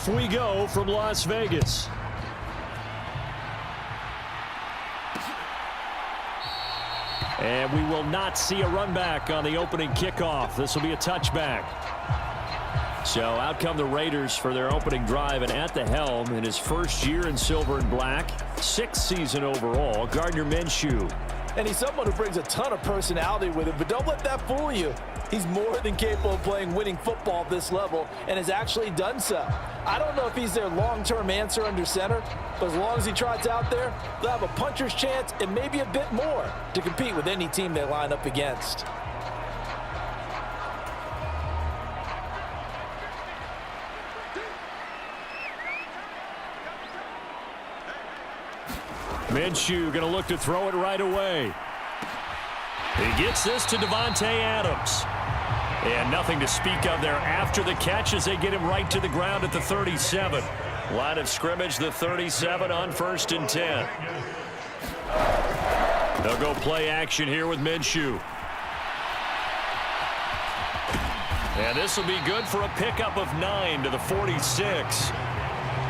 Off we go from Las Vegas. And we will not see a run back on the opening kickoff. This will be a touchback. So out come the Raiders for their opening drive, and at the helm in his first year in silver and black, 6th season overall, Gardner Minshew. And he's someone who brings a ton of personality with him, but don't let that fool you. He's more than capable of playing winning football at this level and has actually done so. I don't know if he's their long-term answer under center, but as long as he trots out there, they'll have a puncher's chance and maybe a bit more to compete with any team they line up against. Minshew going to look to throw it right away. He gets this to Davante Adams. And nothing to speak of there after the catch as they get him right to the ground at the 37. Line of scrimmage, the 37 on 1st and 10. They'll go play action here with Minshew. And this will be good for a pickup of 9 to the 46.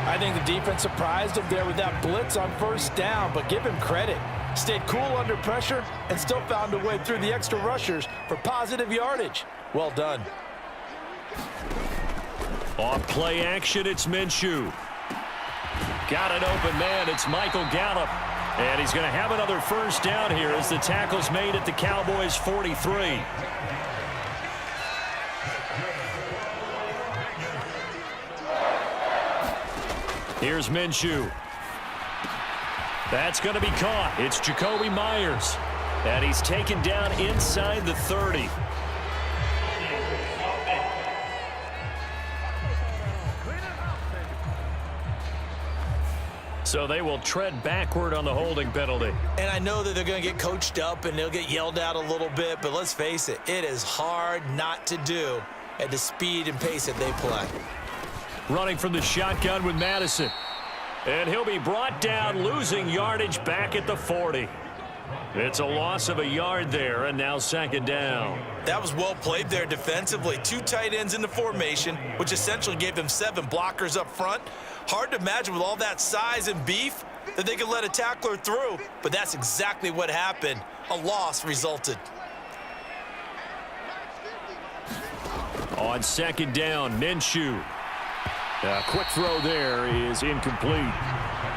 I think the defense surprised him there with that blitz on 1st down, but give him credit. Stayed cool under pressure and still found a way through the extra rushers for positive yardage. Well done. Off play action, it's Minshew. Got an open man, it's Michael Gallup. And he's going to have another 1st down here as the tackle's made at the Cowboys' 43. Here's Minshew. That's going to be caught. It's Jacoby Myers. And he's taken down inside the 30. So they will tread backward on the holding penalty. And I know that they're going to get coached up and they'll get yelled at a little bit, but let's face it, it is hard not to do at the speed and pace that they play. Running from the shotgun with Madison. And he'll be brought down, losing yardage back at the 40. It's a loss of a yard there, and now 2nd down. That was well played there defensively. 2 tight ends in the formation, which essentially gave them 7 blockers up front. Hard to imagine with all that size and beef that they could let a tackler through, but that's exactly what happened. A loss resulted. On 2nd down, Minshew. A quick throw there is incomplete.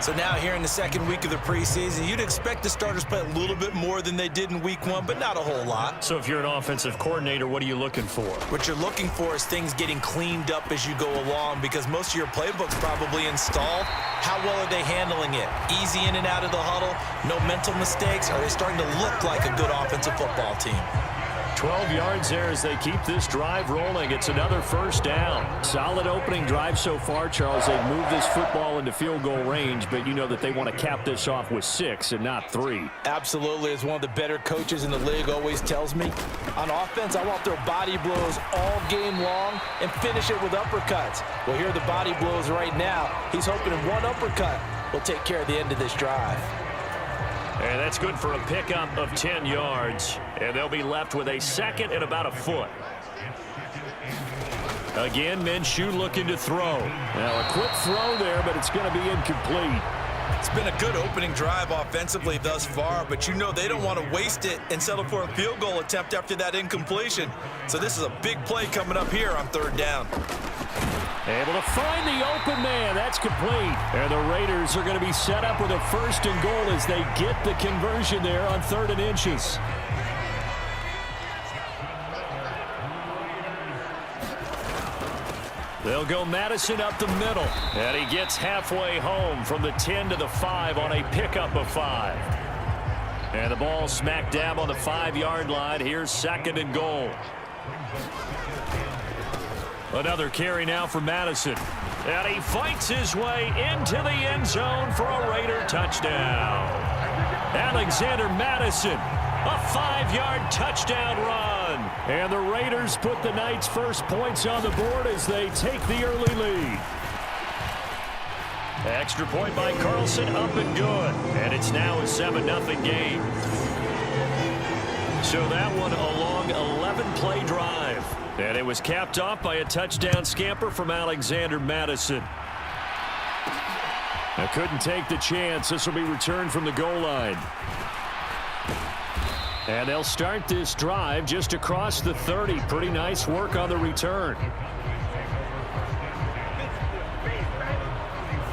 So now here in the 2nd week of the preseason, you'd expect the starters play a little bit more than they did in week 1, but not a whole lot. So if you're an offensive coordinator, what are you looking for? What you're looking for is things getting cleaned up as you go along, because most of your playbook's probably installed. How well are they handling it? Easy in and out of the huddle? No mental mistakes? Are they starting to look like a good offensive football team? 12 yards there as they keep this drive rolling. It's another 1st down. Solid opening drive so far, Charles. They've moved this football into field goal range, but you know that they want to cap this off with 6 and not 3. Absolutely. As one of the better coaches in the league always tells me, on offense, I want their body blows all game long and finish it with uppercuts. Well, here are the body blows right now. He's hoping in one uppercut will take care of the end of this drive. And that's good for a pickup of 10 yards. And they'll be left with a 2nd and about a foot. Again, Minshew looking to throw. Now a quick throw there, but it's going to be incomplete. It's been a good opening drive offensively thus far, but you know they don't want to waste it and settle for a field goal attempt after that incompletion. So this is a big play coming up here on 3rd down. Able to find the open man. That's complete. And the Raiders are going to be set up with a 1st and goal as they get the conversion there on 3rd and inches. They'll go Madison up the middle. And he gets halfway home from the 10 to the 5 on a pickup of 5. And the ball smack dab on the 5-yard line. Here's 2nd and goal. Another carry now for Madison. And he fights his way into the end zone for a Raider touchdown. Alexander Madison, a 5-yard touchdown run. And the Raiders put the night's first points on the board as they take the early lead. Extra point by Carlson, up and good. And it's now a 7-0 game. So that one a long 11-play drive. And it was capped off by a touchdown scamper from Alexander Madison. Now couldn't take the chance. This will be returned from the goal line. And they'll start this drive just across the 30. Pretty nice work on the return.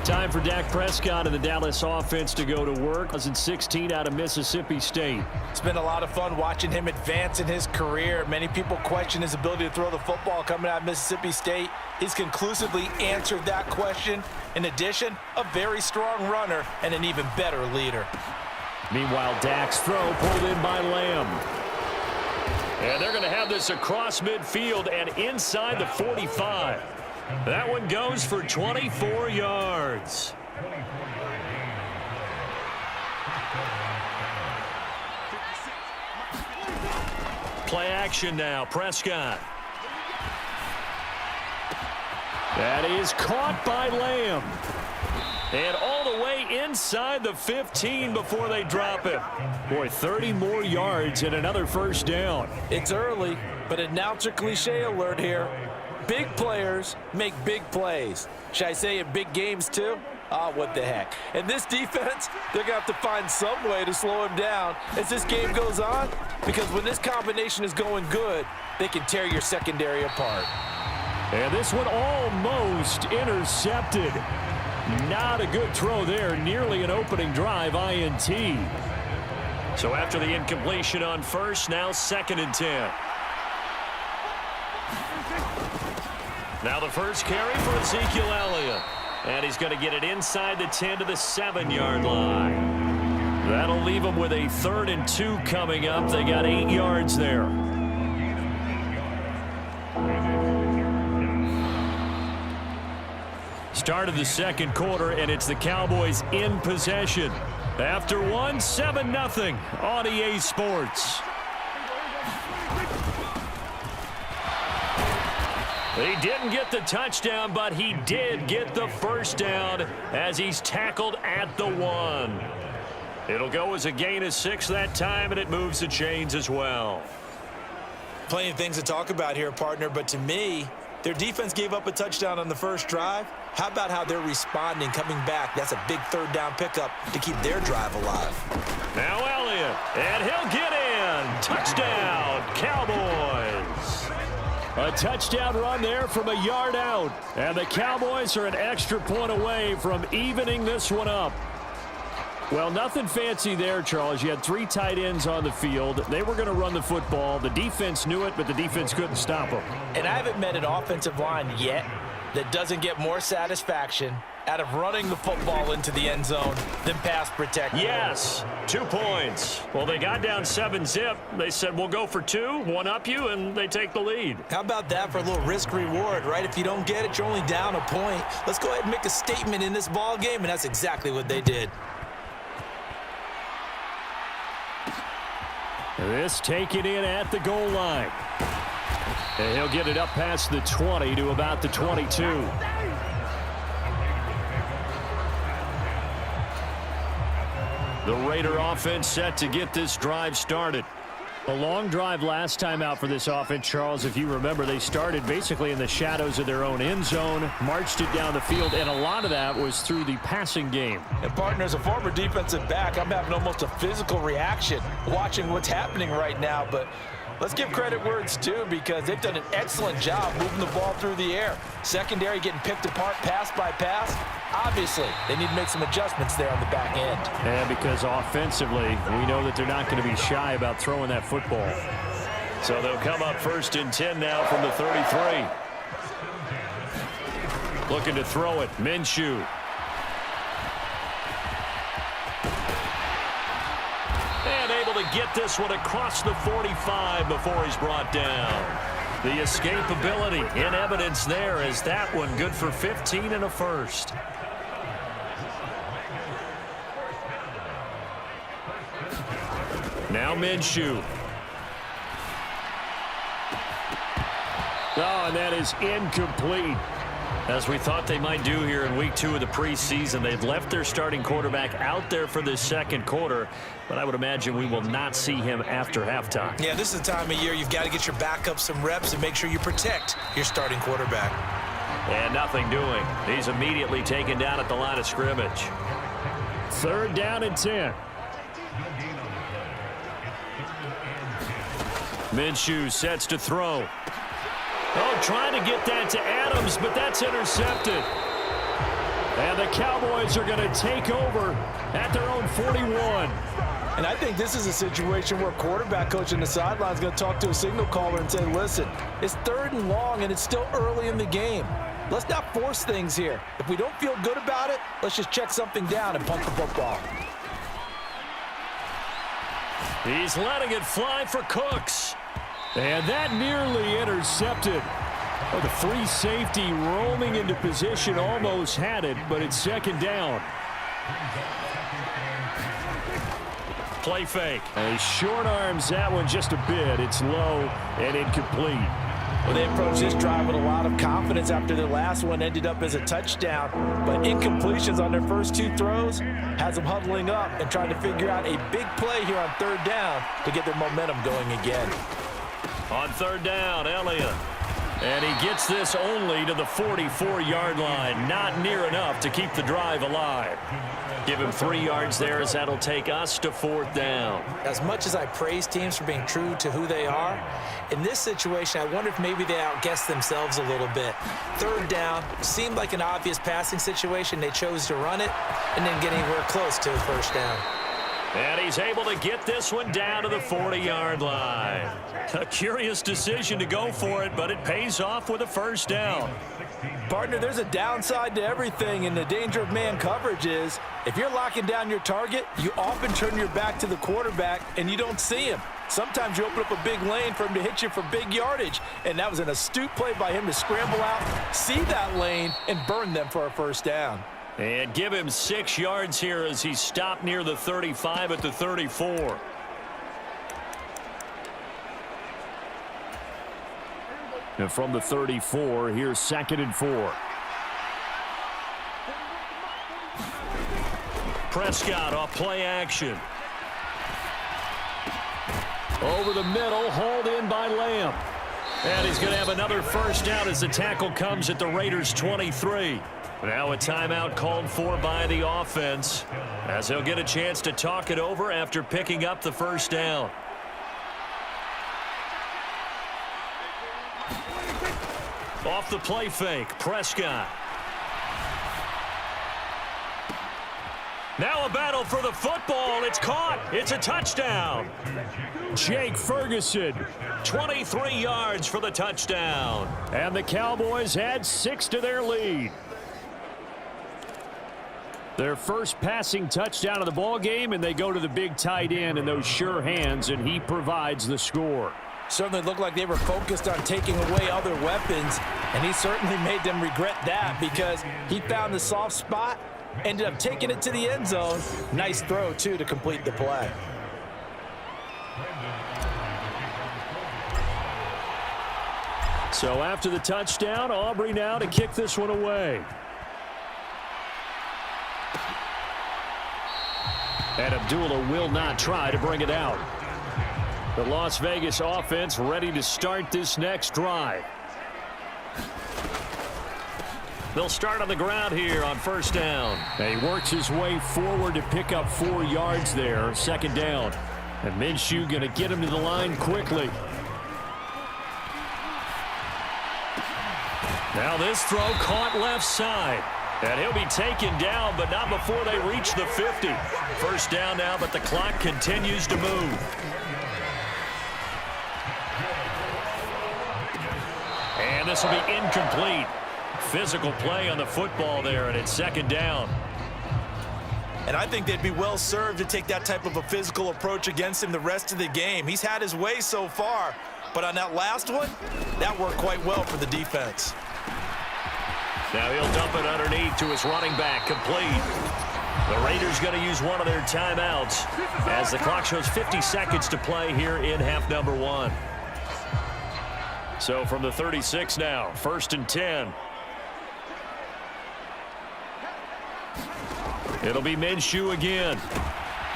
Time for Dak Prescott and the Dallas offense to go to work. 2016 out of Mississippi State. It's been a lot of fun watching him advance in his career. Many people question his ability to throw the football coming out of Mississippi State. He's conclusively answered that question. In addition, a very strong runner and an even better leader. Meanwhile, Dak's throw pulled in by Lamb. And they're going to have this across midfield and inside the 45. That one goes for 24 yards. Play action now. Prescott. That is caught by Lamb. And all the way inside the 15 before they drop it. Boy, 30 more yards and another first down. It's early, but announcer cliche alert here. Big players make big plays. Should I say in big games too? What the heck. And this defense, they're going to have to find some way to slow him down as this game goes on. Because when this combination is going good, they can tear your secondary apart. And this one almost intercepted. Not a good throw there. Nearly an opening drive INT. So after the incompletion on first, now 2nd and 10. Now the first carry for Ezekiel Elliott. And he's going to get it inside the 10 to the 7-yard line. That'll leave him with a 3rd and 2 coming up. They got 8 yards there. Start of the second quarter, and it's the Cowboys in possession. After one, 7-0 on EA Sports. He didn't get the touchdown, but he did get the first down as he's tackled at the 1. It'll go as a gain of 6 that time, and it moves the chains as well. Plenty of things to talk about here, partner, but to me, their defense gave up a touchdown on the first drive. How about how they're responding, coming back? That's a big 3rd down pickup to keep their drive alive. Now Elliott, and he'll get in. Touchdown, Cowboys. A touchdown run there from a yard out. And the Cowboys are an extra point away from evening this one up. Well, nothing fancy there, Charles. You had 3 tight ends on the field. They were going to run the football. The defense knew it, but the defense couldn't stop them. And I haven't met an offensive line yet that doesn't get more satisfaction out of running the football into the end zone than pass protection. Yes, 2 points. Well, they got down 7-zip. They said, we'll go for 2, one up you, and they take the lead. How about that for a little risk-reward, right? If you don't get it, you're only down a point. Let's go ahead and make a statement in this ball game, and that's exactly what they did. This taken in at the goal line. And he'll get it up past the 20 to about the 22. The Raider offense set to get this drive started. A long drive last time out for this offense, Charles. If you remember, they started basically in the shadows of their own end zone, marched it down the field, and a lot of that was through the passing game. And partner, as a former defensive back, I'm having almost a physical reaction watching what's happening right now. But let's give credit where it's due, because they've done an excellent job moving the ball through the air. Secondary getting picked apart pass by pass. Obviously, they need to make some adjustments there on the back end. And because offensively, we know that they're not going to be shy about throwing that football. So they'll come up 1st and 10 now from the 33. Looking to throw it. Minshew. And able to get this one across the 45 before he's brought down. The escapability in evidence there as that one good for 15 and a first. Now Minshew. Oh, and that is incomplete. As we thought they might do here in week 2 of the preseason, they've left their starting quarterback out there for this second quarter, but I would imagine we will not see him after halftime. Yeah, this is the time of year you've got to get your backup some reps and make sure you protect your starting quarterback. And nothing doing. He's immediately taken down at the line of scrimmage. 3rd down and 10. Minshew sets to throw. Oh, trying to get that to Adams, but that's intercepted. And the Cowboys are going to take over at their own 41. And I think this is a situation where quarterback coach on the sideline is going to talk to a signal caller and say, listen, it's 3rd and long and it's still early in the game. Let's not force things here. If we don't feel good about it, let's just check something down and punt the football. He's letting it fly for Cooks. And that nearly intercepted. Oh, the free safety roaming into position almost had it, but it's 2nd down. Play fake. He short arms that one just a bit. It's low and incomplete. Well, they approached this drive with a lot of confidence after their last one ended up as a touchdown. But incompletions on their first 2 throws has them huddling up and trying to figure out a big play here on 3rd down to get their momentum going again. On 3rd down, Elliott. And he gets this only to the 44-yard line. Not near enough to keep the drive alive. Give him 3 yards there as that'll take us to 4th down. As much as I praise teams for being true to who they are, in this situation, I wonder if maybe they outguessed themselves a little bit. 3rd down seemed like an obvious passing situation. They chose to run it and didn't get anywhere close to a 1st down. And he's able to get this one down to the 40-yard line. A curious decision to go for it, but it pays off with a 1st down. Partner, there's a downside to everything, and the danger of man coverage is if you're locking down your target, you often turn your back to the quarterback and you don't see him. Sometimes you open up a big lane for him to hit you for big yardage, and that was an astute play by him to scramble out, see that lane, and burn them for a 1st down. And give him 6 yards here as he stopped near the 35 at the 34. And from the 34, here's 2nd and 4. Prescott off play action. Over the middle, hauled in by Lamb. And he's going to have another 1st down as the tackle comes at the Raiders' 23. Now a timeout called for by the offense as he'll get a chance to talk it over after picking up the 1st down. Off the play fake, Prescott. Now a battle for the football. It's caught. It's a touchdown. Jake Ferguson. 23 yards for the touchdown. And the Cowboys add 6 to their lead. Their first passing touchdown of the ball game, and they go to the big tight end in those sure hands, and he provides the score. Certainly looked like they were focused on taking away other weapons, and he certainly made them regret that because he found the soft spot, ended up taking it to the end zone. Nice throw, too, to complete the play. So after the touchdown, Aubrey now to kick this one away. And Abdullah will not try to bring it out. The Las Vegas offense ready to start this next drive. They'll start on the ground here on 1st down. And he works his way forward to pick up 4 yards there, 2nd down. And Minshew going to get him to the line quickly. Now this throw caught left side. And he'll be taken down, but not before they reach the 50. 1st down now, but the clock continues to move. And this will be incomplete. Physical play on the football there, and it's 2nd down. And I think they'd be well served to take that type of a physical approach against him the rest of the game. He's had his way so far, but on that last one, that worked quite well for the defense. Now he'll dump it underneath to his running back, complete. The Raiders going to use one of their timeouts as the clock shows 50 seconds to play here in half number 1. So from the 36 now, 1st and 10. It'll be Minshew again.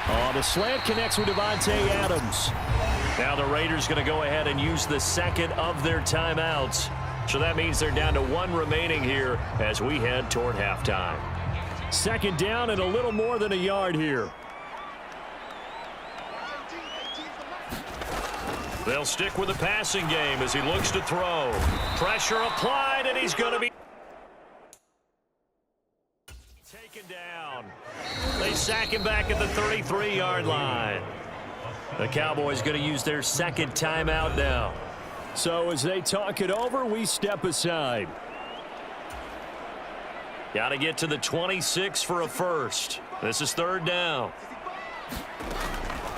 Oh, the slant connects with Devontae Adams. Now the Raiders going to go ahead and use the 2nd of their timeouts So that means they're down to 1 remaining here as we head toward halftime. Second down and a little more than a yard here. They'll stick with the passing game as he looks to throw. Pressure applied, and he's going to be taken down. They sack him back at the 33-yard line. The Cowboys going to use their second timeout now. So as they talk it over, we step aside. Got to get to the 26 for a first. This is third down.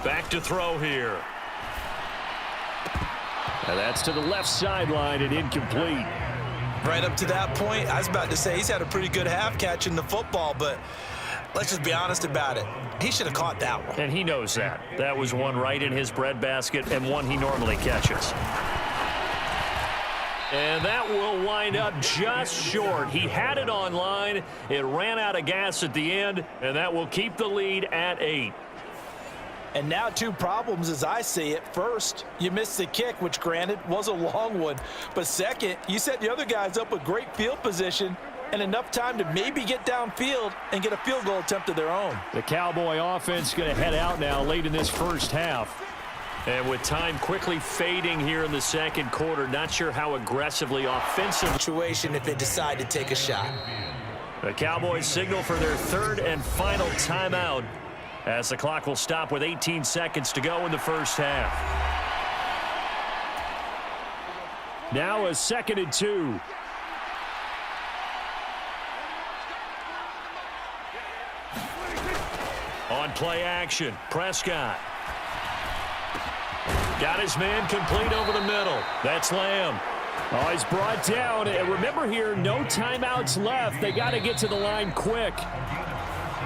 Back to throw here. And that's to the left sideline and incomplete. Right up to that point, I was about to say he's had a pretty good half catching the football, but let's just be honest about it. He should have caught that one. And he knows that. That was one right in his breadbasket and one he normally catches. And that will wind up just short. He had it on line. It ran out of gas at the end, and that will keep the lead at 8. And now 2 problems as I see it. First, you missed the kick, which granted was a long one. But second, you set the other guys up with great field position and enough time to maybe get downfield and get a field goal attempt of their own. The Cowboy offense going to head out now late in this first half. And with time quickly fading here in the second quarter, not sure how aggressively offensive Situation if they decide to take a shot. the Cowboys signal for their third and final timeout as the clock will stop with 18 seconds to go in the first half. Now a 2nd and 2. On play action, Prescott. Got his man complete over the middle. That's Lamb. Oh, he's brought down. And remember here, no timeouts left. They got to get to the line quick.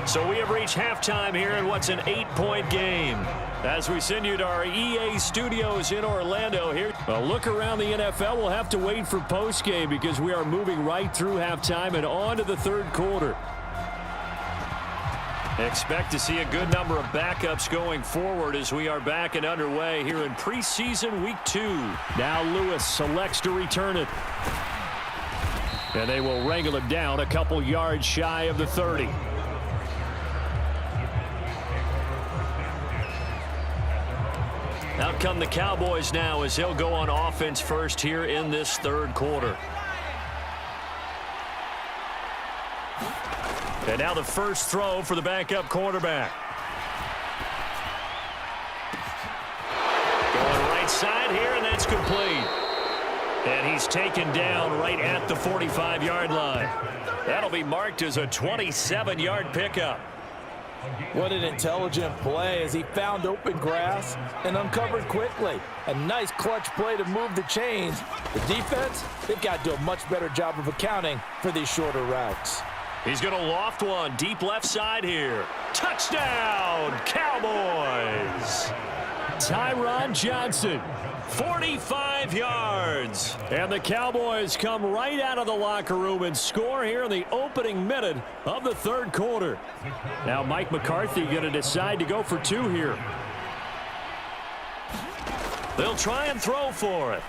So we have reached halftime here in what's an 8-point game. As we send you to our EA studios in Orlando here. A look around the NFL. We'll have to wait for postgame because we are moving right through halftime and on to the third quarter. Expect to see a good number of backups going forward as we are back and underway here in preseason week 2. Now Lewis selects to return it. And they will wrangle him down a couple yards shy of the 30. Out come the Cowboys now as he'll go on offense first here in this third quarter. And now the first throw for the backup quarterback. Going right side here, and that's complete. And he's taken down right at the 45-yard line. That'll be marked as a 27-yard pickup. What an intelligent play as he found open grass and uncovered quickly. A nice clutch play to move the chains. The defense, they've got to do a much better job of accounting for these shorter routes. He's going to loft one deep left side here. Touchdown, Cowboys! Tyron Johnson. 45 yards. And the Cowboys come right out of the locker room and score here in the opening minute of the third quarter. Now Mike McCarthy going to decide to go for 2 here. They'll try and throw for it.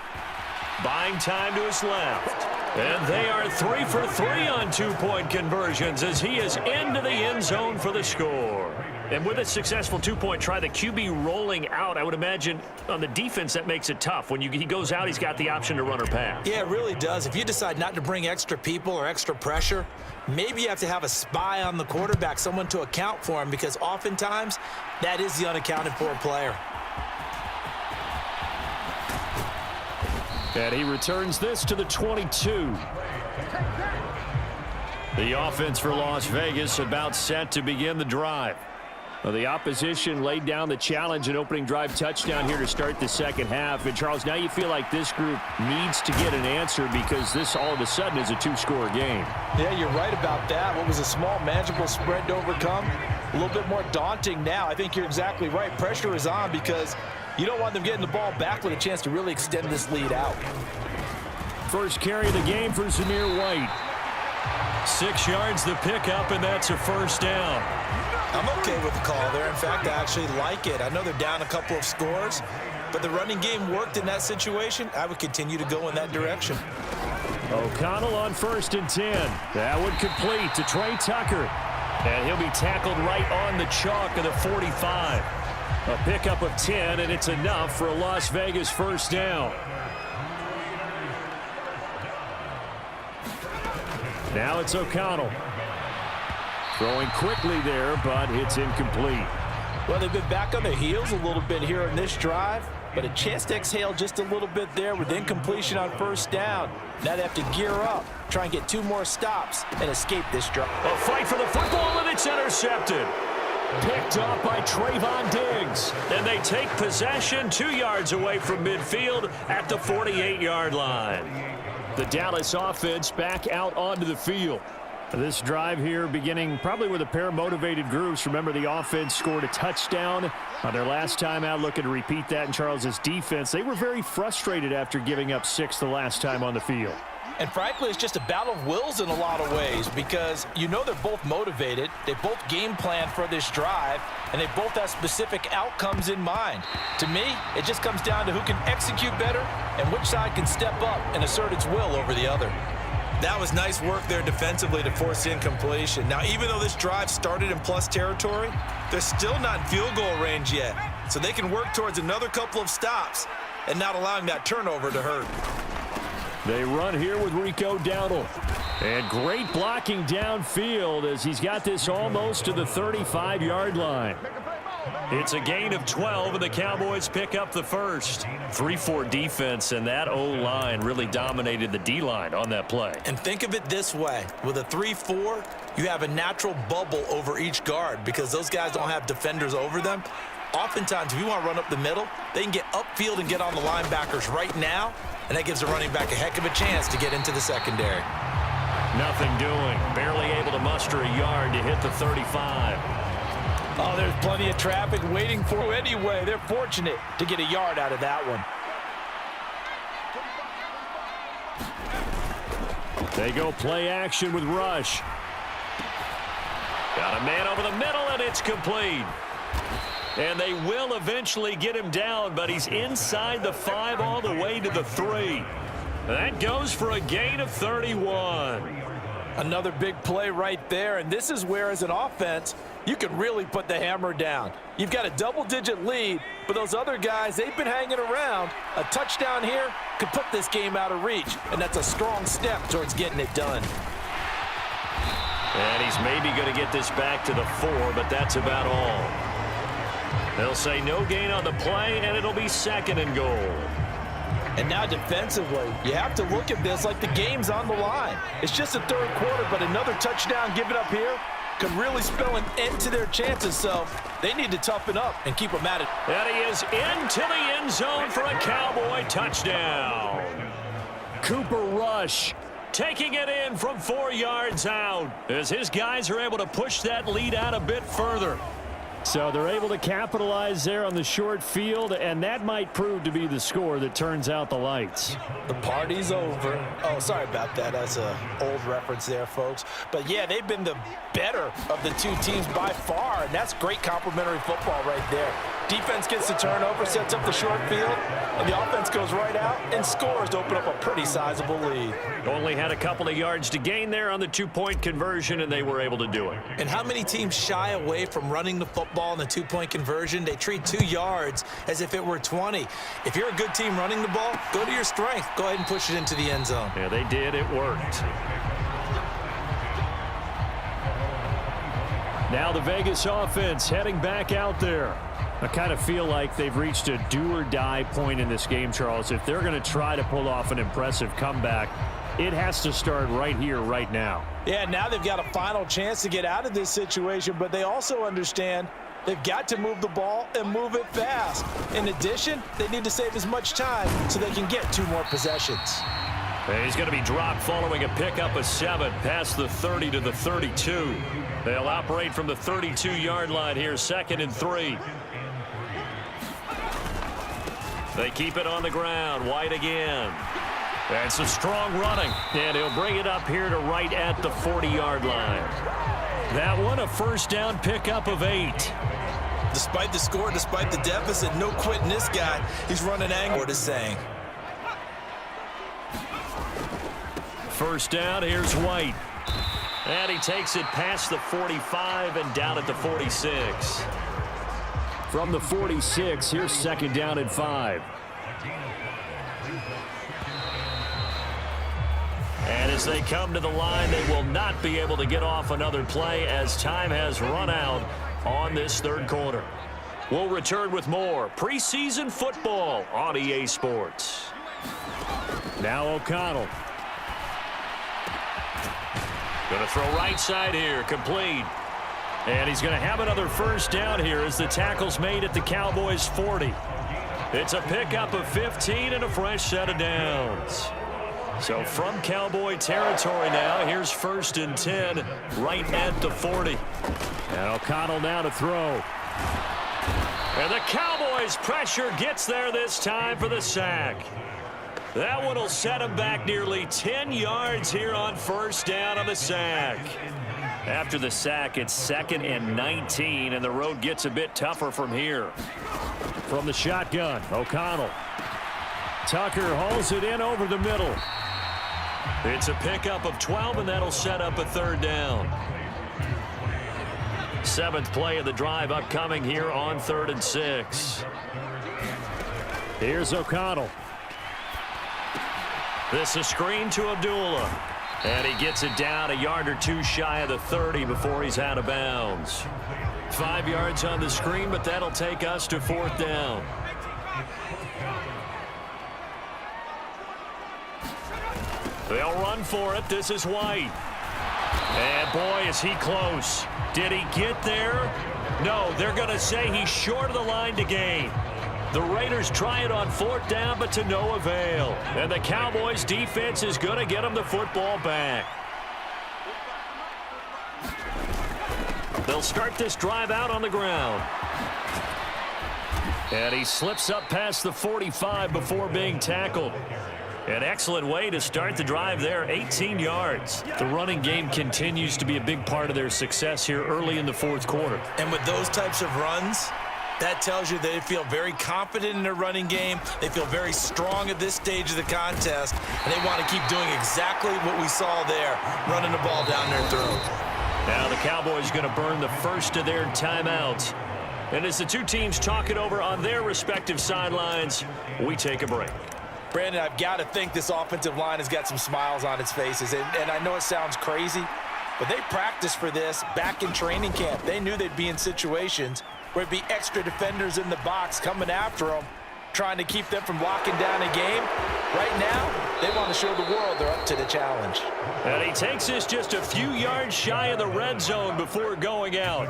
Buying time to his left. And they are 3 for 3 on 2-point conversions as he is into the end zone for the score. And with a successful 2-point try, the QB rolling out, I would imagine on the defense that makes it tough. When he goes out, he's got the option to run or pass. Yeah, it really does. If you decide not to bring extra people or extra pressure, maybe you have to have a spy on the quarterback, someone to account for him, because oftentimes that is the unaccounted for player. And he returns this to the 22. The offense for Las Vegas about set to begin the drive. Well, the opposition laid down the challenge and opening drive touchdown here to start the second half. And, Charles, now you feel like this group needs to get an answer because this all of a sudden is a 2-score game. Yeah, you're right about that. What was a small, manageable spread to overcome, a little bit more daunting now. I think you're exactly right. Pressure is on because you don't want them getting the ball back with a chance to really extend this lead out. First carry of the game for Zamir White. 6 yards the pickup, and that's a first down. I'm okay with the call there. In fact, I actually like it. I know they're down a couple of scores, but the running game worked in that situation. I would continue to go in that direction. O'Connell on 1st and 10. That one complete to Trey Tucker. And he'll be tackled right on the chalk of the 45. A pickup of 10, and it's enough for a Las Vegas first down. Now it's O'Connell. Throwing quickly there, but it's incomplete. Well, they've been back on their heels a little bit here in this drive, but a chance to exhale just a little bit there with incompletion on 1st down. Now they have to gear up, try and get 2 more stops, and escape this drive. A fight for the football, and it's intercepted. Picked off by Trayvon Diggs. And they take possession 2 yards away from midfield at the 48-yard line. The Dallas offense back out onto the field. This drive here beginning probably with a pair of motivated groups. Remember, the offense scored a touchdown on their last time out, looking to repeat that in Charles's defense. They were very frustrated after giving up 6 the last time on the field. And frankly, it's just a battle of wills in a lot of ways because you know they're both motivated. They both game plan for this drive, and they both have specific outcomes in mind. To me, it just comes down to who can execute better and which side can step up and assert its will over the other. That was nice work there defensively to force the incompletion. Now, even though this drive started in plus territory, they're still not in field goal range yet. So they can work towards another couple of stops and not allowing that turnover to hurt. They run here with Rico Dowdle. And great blocking downfield as he's got this almost to the 35-yard line. It's a gain of 12, and the Cowboys pick up the first. 3-4 defense, and that O-line really dominated the D-line on that play. And think of it this way. With a 3-4, you have a natural bubble over each guard because those guys don't have defenders over them. Oftentimes, if you want to run up the middle, they can get upfield and get on the linebackers right now, and that gives the running back a heck of a chance to get into the secondary. Nothing doing. Barely able to muster a yard to hit the 35. Oh, there's plenty of traffic waiting for anyway. They're fortunate to get a yard out of that one. They go play action with Rush. Got a man over the middle, and it's complete. And they will eventually get him down, but he's inside the 5 all the way to the 3. That goes for a gain of 31. Another big play right there, and this is where, as an offense, you can really put the hammer down. You've got a double-digit lead, but those other guys, they've been hanging around. A touchdown here could put this game out of reach, and that's a strong step towards getting it done. And he's maybe going to get this back to the 4, but that's about all. They'll say no gain on the play, and it'll be 2nd and goal. And now defensively, you have to look at this like the game's on the line. It's just the 3rd quarter, but another touchdown given up here could really spell an end to their chances, so they need to toughen up and keep them at it. And he is into the end zone for a Cowboy touchdown. Cooper Rush taking it in from 4 yards out as his guys are able to push that lead out a bit further. So they're able to capitalize there on the short field, and that might prove to be the score that turns out the lights. The party's over. Oh, sorry about that. That's an old reference there, folks. But, yeah, they've been the better of the 2 teams by far, and that's great complimentary football right there. Defense gets the turnover, sets up the short field, and the offense goes right out and scores to open up a pretty sizable lead. Only had a couple of yards to gain there on the 2-point conversion, and they were able to do it. And how many teams shy away from running the football in the 2-point conversion? They treat 2 yards as if it were 20. If you're a good team running the ball, go to your strength. Go ahead and push it into the end zone. Yeah, they did. It worked. Now the Vegas offense heading back out there. I kind of feel like they've reached a do-or-die point in this game, Charles. If they're going to try to pull off an impressive comeback, it has to start right here, right now. Yeah, now they've got a final chance to get out of this situation, but they also understand they've got to move the ball and move it fast. In addition, they need to save as much time so they can get 2 more possessions. And he's going to be dropped following a pickup of 7 past the 30 to the 32. They'll operate from the 32-yard line here, 2nd and 3. They keep it on the ground. White again. That's a strong running. And he'll bring it up here to right at the 40-yard line. That one a first down pickup of 8. Despite the score, despite the deficit, no quitting this guy. He's running angle, what is saying. First down, here's White. And he takes it past the 45 and down at the 46. From the 46, here's second down and 5. And as they come to the line, they will not be able to get off another play as time has run out on this third quarter. We'll return with more preseason football on EA Sports. Now O'Connell. Going to throw right side here, complete. And he's going to have another first down here as the tackle's made at the Cowboys' 40. It's a pickup of 15 and a fresh set of downs. So from Cowboy territory now, here's 1st and 10 right at the 40. And O'Connell now to throw. And the Cowboys' pressure gets there this time for the sack. That one will set him back nearly 10 yards here on first down on the sack. After the sack, it's 2nd and 19, and the road gets a bit tougher from here. From the shotgun, O'Connell. Tucker hauls it in over the middle. It's a pickup of 12, and that'll set up a third down. 7th play of the drive upcoming here on 3rd and 6. Here's O'Connell. This is screen to Abdullah. And he gets it down a yard or two shy of the 30 before he's out of bounds. 5 yards on the screen, but that'll take us to 4th down. They'll run for it. This is White. And boy, is he close. Did he get there? No, they're going to say he's short of the line to gain. The Raiders try it on 4th down, but to no avail. And the Cowboys defense is going to get him the football back. They'll start this drive out on the ground. And he slips up past the 45 before being tackled. An excellent way to start the drive there, 18 yards. The running game continues to be a big part of their success here early in the 4th quarter. And with those types of runs, that tells you they feel very confident in their running game. They feel very strong at this stage of the contest, and they want to keep doing exactly what we saw there, running the ball down their throat. Now the Cowboys going to burn the first of their timeouts. And as the two teams talk it over on their respective sidelines, we take a break. Brandon, I've got to think this offensive line has got some smiles on its faces. And I know it sounds crazy, but they practiced for this back in training camp. They knew they'd be in situations where it'd be extra defenders in the box coming after them, trying to keep them from locking down a game. Right now, they want to show the world they're up to the challenge. And he takes this just a few yards shy of the red zone before going out.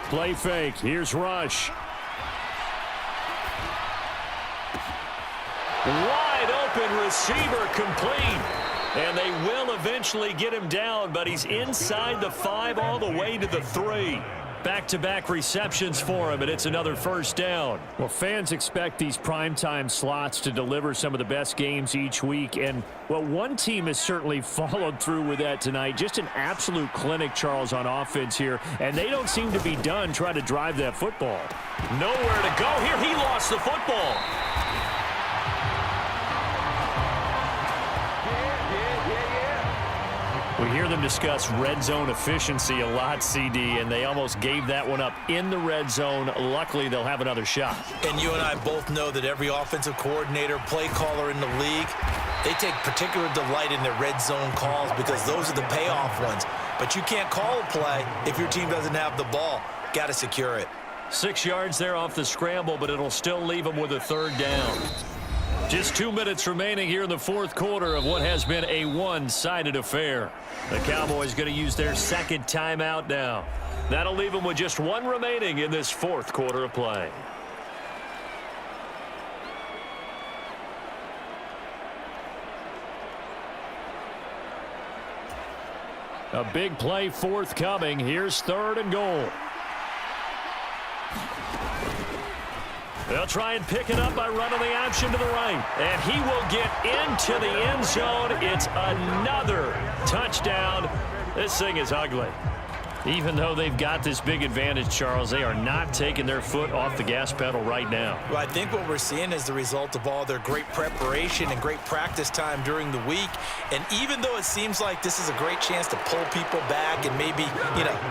Play fake. Here's Rush. Wide open receiver complete. And they will eventually get him down, but he's inside the 5 all the way to the 3. Back-to-back receptions for him, and it's another first down. Well, fans expect these primetime slots to deliver some of the best games each week, and, well, one team has certainly followed through with that tonight. Just an absolute clinic, Charles, on offense here, and they don't seem to be done trying to drive that football. Nowhere to go here. He lost the football. We hear them discuss red zone efficiency a lot, CD, and they almost gave that one up in the red zone. Luckily, they'll have another shot. And you and I both know that every offensive coordinator, play caller in the league, they take particular delight in their red zone calls because those are the payoff ones. But you can't call a play if your team doesn't have the ball. Got to secure it. 6 yards there off the scramble, but it'll still leave them with a third down. Just 2 minutes remaining here in the 4th quarter of what has been a one-sided affair. The Cowboys going to use their second timeout now. That'll leave them with just 1 remaining in this 4th quarter of play. A big play forthcoming. Here's 3rd and goal. They'll try and pick it up by running the option to the right. And he will get into the end zone. It's another touchdown. This thing is ugly. Even though they've got this big advantage, Charles, they are not taking their foot off the gas pedal right now. Well, I think what we're seeing is the result of all their great preparation and great practice time during the week. And even though it seems like this is a great chance to pull people back and maybe,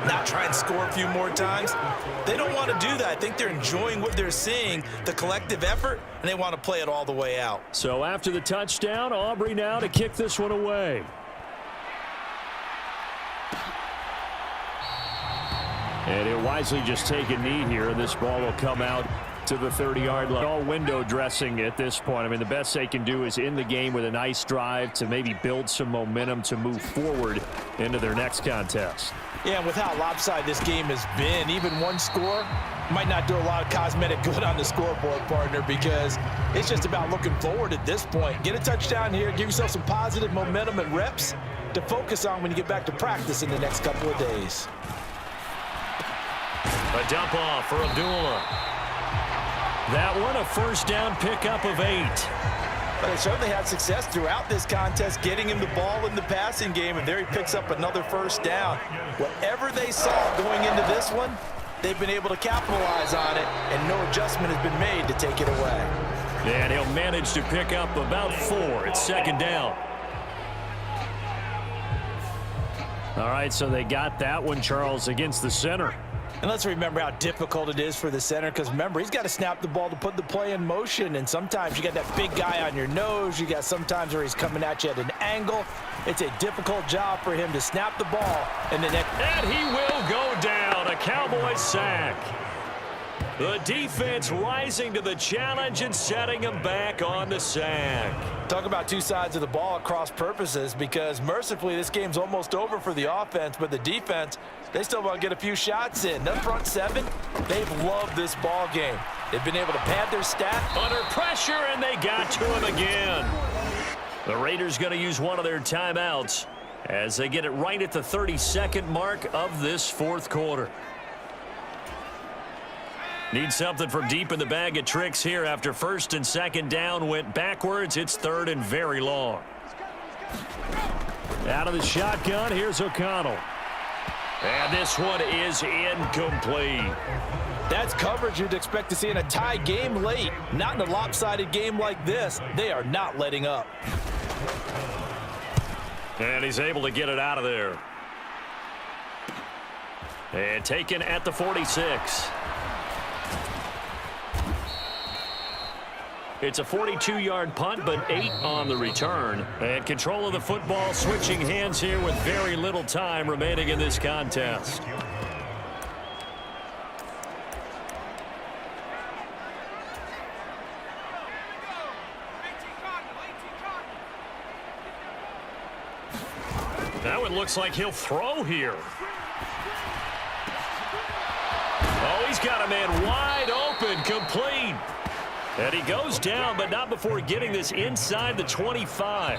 not try and score a few more times, they don't want to do that. I think they're enjoying what they're seeing, the collective effort, and they want to play it all the way out. So after the touchdown, Aubrey now to kick this one away. And he'll wisely just take a knee here, and this ball will come out to the 30-yard line. All window dressing at this point. I mean, the best they can do is in the game with a nice drive to maybe build some momentum to move forward into their next contest. Yeah, and with how lopsided this game has been, even one score might not do a lot of cosmetic good on the scoreboard, partner, because it's just about looking forward at this point. Get a touchdown here, give yourself some positive momentum and reps to focus on when you get back to practice in the next couple of days. A dump off for Abdullah. That one a first down pickup of 8. But they certainly had success throughout this contest, getting him the ball in the passing game, and there he picks up another first down. Whatever they saw going into this one, they've been able to capitalize on it, and no adjustment has been made to take it away. And he'll manage to pick up about 4. It's second down. All right, so they got that one, Charles, against the center. And let's remember how difficult it is for the center, because remember, he's got to snap the ball to put the play in motion, and sometimes you got that big guy on your nose. You got sometimes where he's coming at you at an angle. It's a difficult job for him to snap the ball. And he will go down. A Cowboys sack. The defense rising to the challenge and setting him back on the sack. Talk about two sides of the ball at cross purposes, because mercifully this game's almost over for the offense, but the defense, they still want to get a few shots in. The front seven, they've loved this ball game. They've been able to pad their stat. Under pressure, and they got to him again. The Raiders going to use one of their timeouts as they get it right at the 32nd mark of this fourth quarter. Need something from deep in the bag of tricks here after first and second down went backwards. It's third and very long. Out of the shotgun, here's O'Connell. And this one is incomplete. That's coverage you'd expect to see in a tie game late. Not in a lopsided game like this. They are not letting up. And he's able to get it out of there. And taken at the 46. It's a 42-yard punt, but 8 on the return. And control of the football switching hands here with very little time remaining in this contest. That one looks like he'll throw here. Oh, he's got a man wide open, complete. And he goes down, but not before getting this inside the 25.